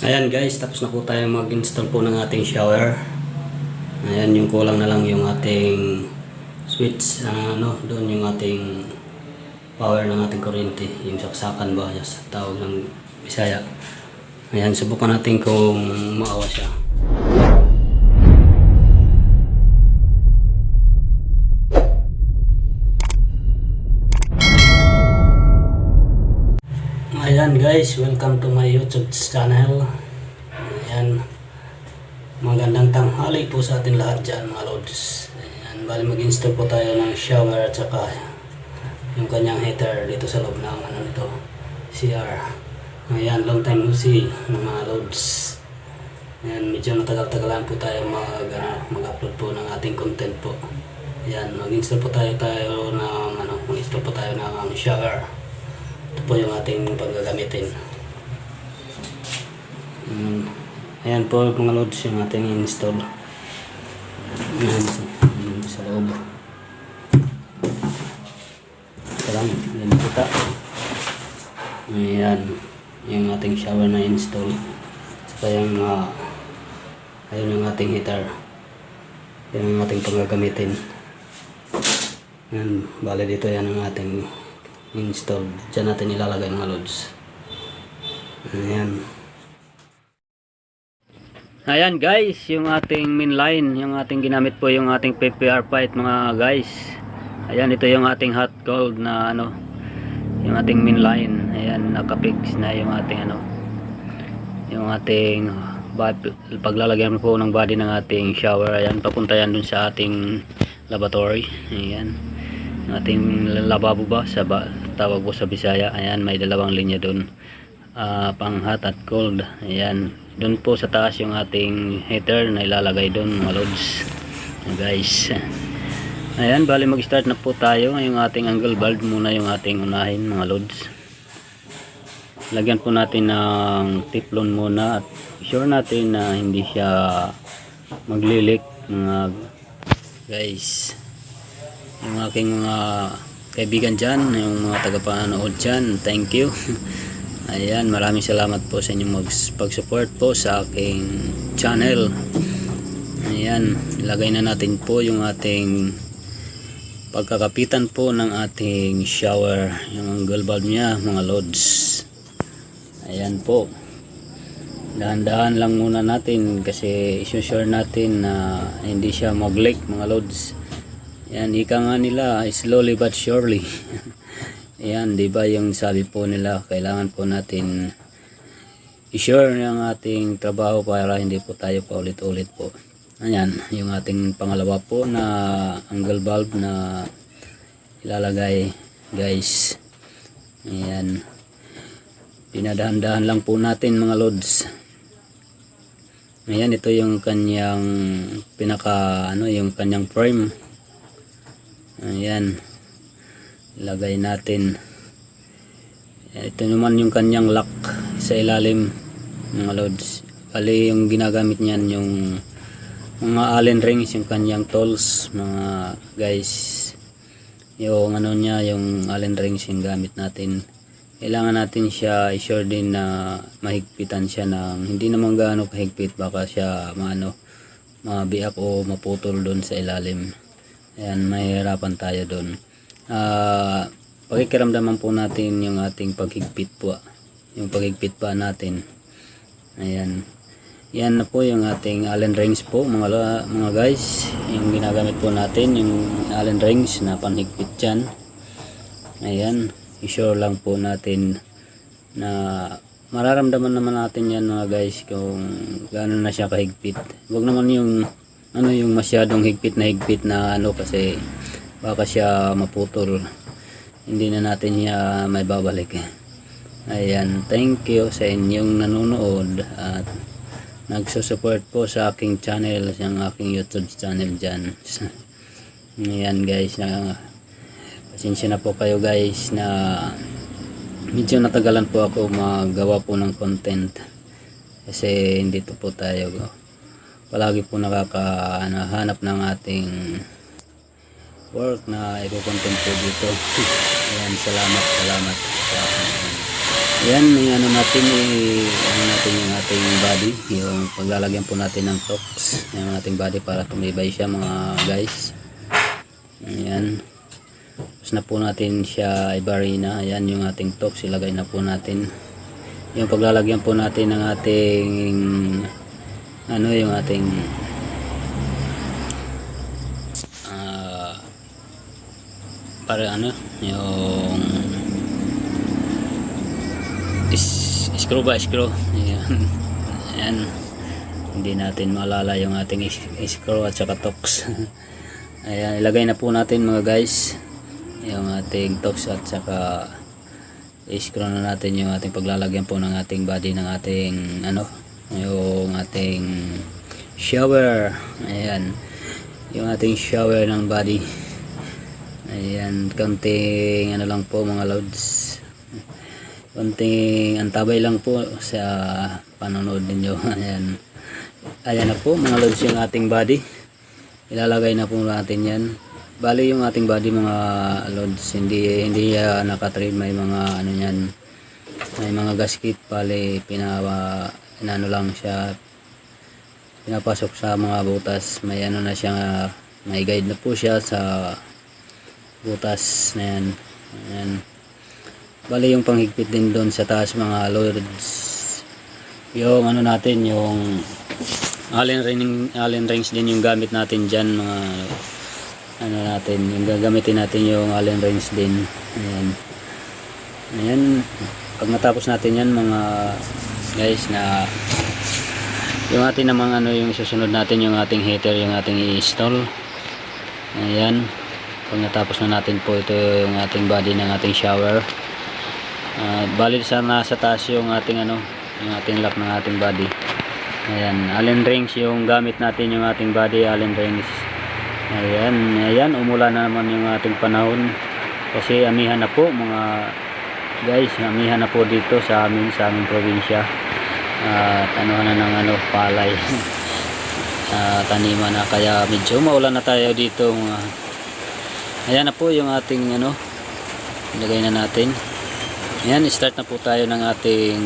Ayan guys, tapos na po tayo mag-install po ng ating shower. Ayan, yung kulang na lang yung ating switch, doon yung ating power ng ating kuryente, yung saksakan ba sa tawag ng Bisaya. Ayan, subukan natin kung maawa siya. Ayan guys, welcome to my YouTube channel. Ayan, magandang tanghali po sa atin lahat dyan mga lods. Ayan, bali mag-install po tayo ng shower at saka yung kanyang heater dito sa loob ng CR. Ayan, long time no see mga lods. Ayan, medyo matagal-tagalan po tayo mag-upload po ng ating content po. Ayan, mag-install po tayo mag-install po tayo ng shower. Ito po yung ating paggagamitin. Ayan po mga loads yung ating install. Ayan, sa loob. Ito lang, yan kita. Ayan, yung ating shower na install. Saka yung ayun yung ating heater. Yan yung ating paggagamitin. Ayan, bali dito yan ang ating install. Diyan natin ilalagay mga loads. Ayan. Ayan guys, yung ating main line, yung ating ginamit po yung ating PPR pipe mga guys. Ayan, ito yung ating hot cold na yung ating main line. Ayan, nakapix na yung ating yung ating paglalagyan po ng body ng ating shower. Ayan, papunta yan dun sa ating lavatory. Ayan, yung ating lababo ba tawag po sa Bisaya. Ayan, may dalawang linya dun, pang hot at cold. Ayan, dun po sa taas yung ating heater na ilalagay dun mga loads guys. Ayan, bali mag start na po tayo. Yung ating angle bulb muna yung ating unahin mga loads. Lagyan po natin ng teflon muna at sure natin na hindi siya maglilik mga guys. Yung aking mga kaibigan dyan, yung mga tagapanood dyan, thank you. Ayan, maraming salamat po sa inyong pag-support po sa aking channel. Ayan, ilagay na natin po yung ating pagkakapitan po ng ating shower, yung angle bulb nya mga loads. Ayan po, dahan-dahan lang muna natin kasi isusure natin na hindi siya mag-leak mga loads. Yan, ika nga nila, slowly but surely. Ayan, diba yung sabi po nila, kailangan po natin i-sure yung ating trabaho para hindi po tayo paulit-ulit po. Ayan, yung ating pangalawa po na angle bulb na ilalagay guys. Ayan, pinadahan-dahan lang po natin mga loads. Ayan, ito yung kanyang yung kanyang frame. Ayan, ilagay natin. Ito naman yung kanyang lock sa ilalim mga loads. Bali yung ginagamit niyan yung mga allen rings, yung kanyang tools mga guys. Yung niya, yung allen rings yung gamit natin. Kailangan natin siya i-sure din na mahigpitan siya ng hindi naman gaano kahigpit, baka siya mabiak o maputol doon sa ilalim. Ayan, mahirapan tayo doon. Pakikiramdaman po natin yung ating paghigpit po, yung paghigpit pa natin. Ayan, yan na po yung ating allen rings po mga guys, yung ginagamit po natin, yung allen rings na panhigpit dyan. Ayan, i-sure lang po natin na mararamdaman naman natin yan mga guys kung gaano na siya kahigpit. Huwag naman yung yung masyadong higpit na kasi baka siya maputol, hindi na natin niya may babalik. Ayan, thank you sa inyong nanonood at nagsusupport po sa aking channel, sa aking YouTube channel dyan. Ayan guys, pasensya na po kayo guys na medyo natagalan po ako magawa po ng content kasi hindi po tayo palagi po nakakahanap ng ating work na i-content po dito. Ayan, salamat sa Ayan, ano natin, ano natin yung ating body, yung paglalagyan po natin ng tox, yung ating body para tumibay siya mga guys. Ayan. Tapos na po natin siya ibarina. Ayan yung ating tox, ilagay na po natin. Yung paglalagyan po natin ng ating ano, yung ating para ano, yung screw ba, screw. Ayan. Ayan. Hindi natin maalala yung ating screw at saka tox. Ayan, ilagay na po natin mga guys yung ating tox at saka screw na natin yung ating paglalagyan po ng ating body ng ating ano, yung ating shower. Ayan, yung ating shower ng body. Ayan, konting ano lang po mga loads, konting antabay lang po sa panonood ninyo. Ayan, ayan na po mga loads yung ating body. Ilalagay na po natin yan. Bali yung ating body mga loads, hindi naka-trade, may mga ano yan, may mga gasket. Bali inano lang siya, pinapasok sa mga butas. May ano na siya, may guide na po siya sa butas na yan. Ayan. Bali yung panghigpit din doon sa taas mga loads, yung ano natin, yung allen rings din yung gamit natin dyan mga ano natin, yung gagamitin natin yung allen rings din. Ayan. Ayan, pag natapos natin yan mga guys, na yung ating namang ano, yung susunod natin yung ating heater, yung ating i-install. Ayan, pag natapos na natin po ito yung ating body ng ating shower. Bali sa nasa taas yung ating ano, yung ating lock ng ating body. Ayan, allen rings yung gamit natin, yung ating body allen rings. Ayan, ayan, umulan na naman yung ating panahon kasi amihan na po mga guys, amihan na po dito sa aming probinsya. At ano na ng ano, palay. Taniman na, kaya medyo maulan na tayo dito mga. Ayan na po yung ating ano, ilagay na natin. Ayan, start na po tayo ng ating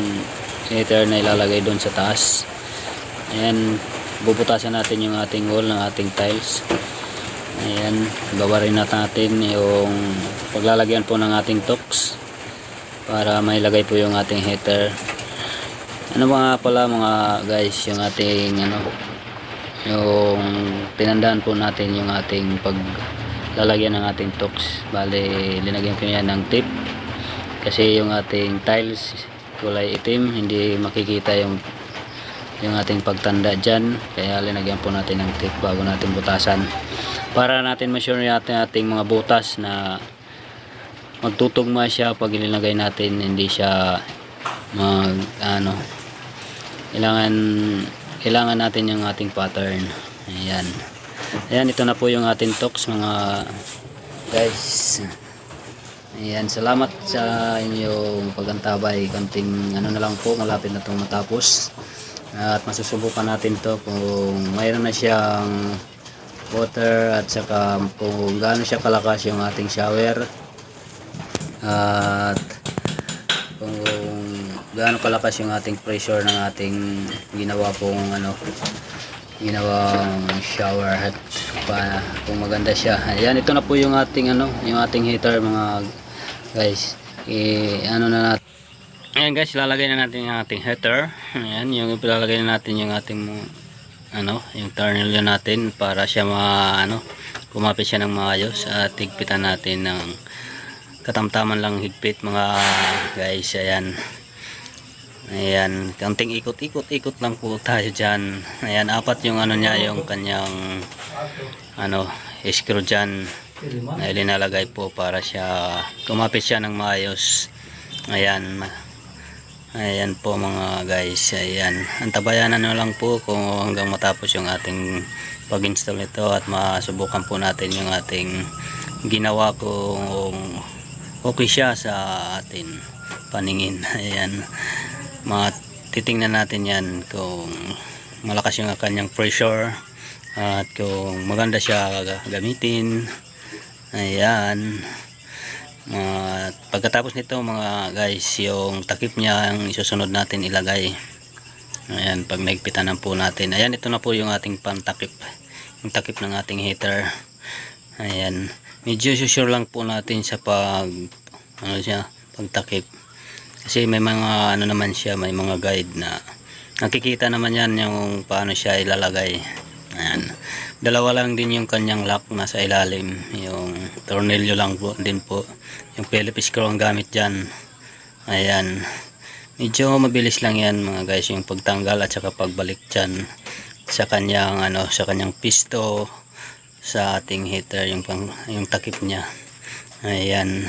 heater na ilalagay doon sa taas. Ayan, bubutasan natin yung ating wall ng ating tiles. Ayan, babarin natin yung paglalagyan po ng ating tox para mailagay po yung ating heater. Ano mga pala mga guys, yung ating ano, yung tinandaan po natin yung ating paglalagyan ng ating tox. Bale, linagyan ko yan ng tape kasi yung ating tiles kulay itim, hindi makikita yung ating pagtanda dyan, kaya linagyan po natin ng tape bago natin butasan para natin ma-sure natin ating mga butas na magtutugma siya pag ilinagay natin, hindi siya mag ano, kailangan natin yung ating pattern. Ayan, ayan, ito na po yung ating tox mga guys. Ayan, salamat sa inyong pagantabay. Konting ano na lang po, malapit na itong matapos. At masusubukan natin to kung mayroon na siyang water at saka kung gaano siya kalakas yung ating shower, at kung gaano kalakas yung ating pressure ng ating ginawa pong ano, ginawang shower, at kung maganda siya. Ayan, ito na po yung ating ano, yung ating heater mga guys. Ano na natin. Ayan guys, lalagay na natin yung ating heater. Ayan, yung ilalagay na natin yung ating ano, yung tornilyo natin para siya ano, kumapit siya ng maayos, at higpitan natin ng katamtaman lang higpit mga guys. Ayan. Ayan, kanting ikot lang po tayo dyan. Ayan, apat yung ano niya, yung kanyang ano, screw dyan na ilinalagay po para siya kumapit siya ng maayos. Ayan. Ayan po mga guys. Ayan, antabayanan na lang po kung hanggang matapos yung ating pag-install nito, at masubukan po natin yung ating ginawa kung okay siya sa atin paningin. Ayan, titingnan natin yan kung malakas yung kanyang pressure at kung maganda siya gamitin. Ayan, Pagkatapos nito mga guys, yung takip niya ang isusunod natin ilagay. Ayan, pag naigpitan na po natin. Ayan, ito na po yung ating pantakip. Yung takip ng ating heater. Ayan. Medyo sure lang po natin sa pagtakip. Kasi may mga naman siya, may mga guide na nakikita naman yan yung paano siya ilalagay. Ayan. Dalawa lang din yung kanyang lock nasa ilalim. Yung tornilyo lang po din po. Yung Phillips screw ang gamit dyan. Ayan. Medyo mabilis lang yan mga guys, yung pagtanggal at saka pagbalik dyan sa kanyang sa kanyang pisto sa ating heater, yung takip niya. Ayan.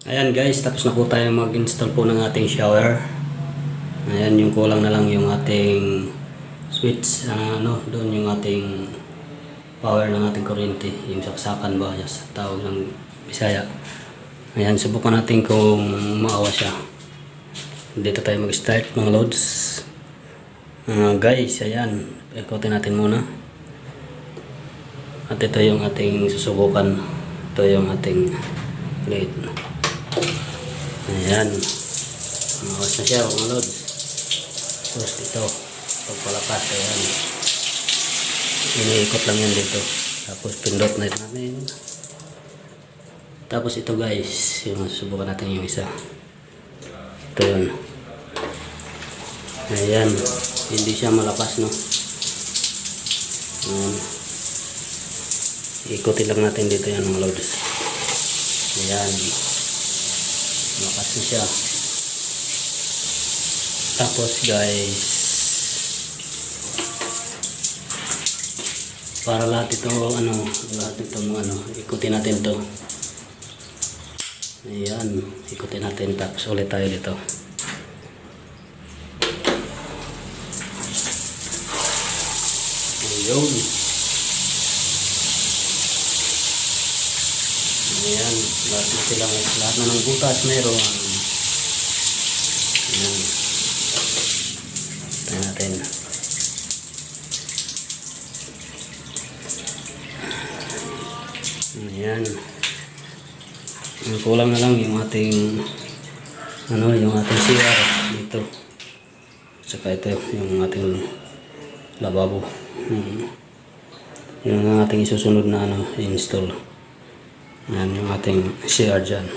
Ayan guys, tapos na po tayo mag-install po ng ating shower. Ayan, yung kulang na lang yung ating switch, doon yung ating power ng ating kuryente, yung saksakan ba, yes, tawag ng Bisaya. Ayan, subukan natin kung maawa siya. Dito tayo mag-start mga loads. Guys, ayan, ikotin natin muna. At ito yung ating susubukan. Ito yung ating plate. Ayan, maawas na siya mga loads. Tapos dito, pagpalakas, ayan, iniikot lang yan dito. Tapos pindot na natin. Tapos ito guys, yung susubukan natin yung isa. Ito yun. Ayan, hindi siya malakas, no? Ayan. Ikutin lang natin dito yan mga loads. Ayan, malakas na siya. Tapos guys, para lahat ito ikutin natin to. Ayan, ikutin natin, tapos ulit tayo dito. Ayun. Ayan, lahat na sila, lahat na ng butas meron. Ayan. Tayo natin. Ayan. Ang kulang na lang yung ating yung ating CR dito. Saka ito yung ating lababo. Yung ating isusunod na install. Ayan yung ating CR dyan.